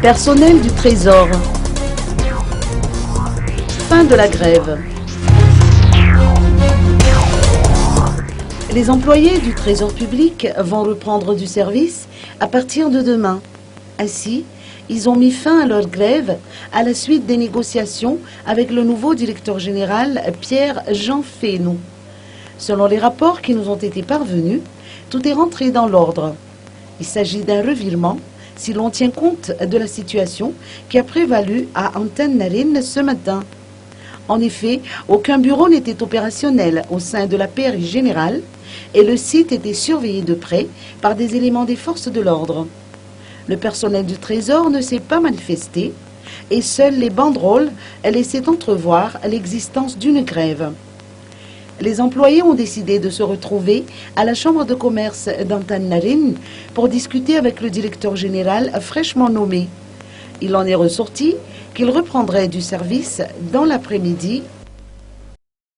Personnel du Trésor. Fin de la grève. Les employés du Trésor public vont reprendre du service à partir de demain. Ainsi, ils ont mis fin à leur grève à la suite des négociations avec le nouveau directeur général Pierre-Jean Fesneau. Selon les rapports qui nous ont été parvenus, tout est rentré dans l'ordre. Il s'agit d'un revirement si l'on tient compte de la situation qui a prévalu à Antenne Narine ce matin. En effet, aucun bureau n'était opérationnel au sein de la PRI générale et le site était surveillé de près par des éléments des forces de l'ordre. Le personnel du Trésor ne s'est pas manifesté et seules les banderoles laissaient entrevoir l'existence d'une grève. Les employés ont décidé de se retrouver à la chambre de commerce d'Antenne Narine pour discuter avec le directeur général fraîchement nommé. Il en est ressorti qu'il reprendrait du service dans l'après-midi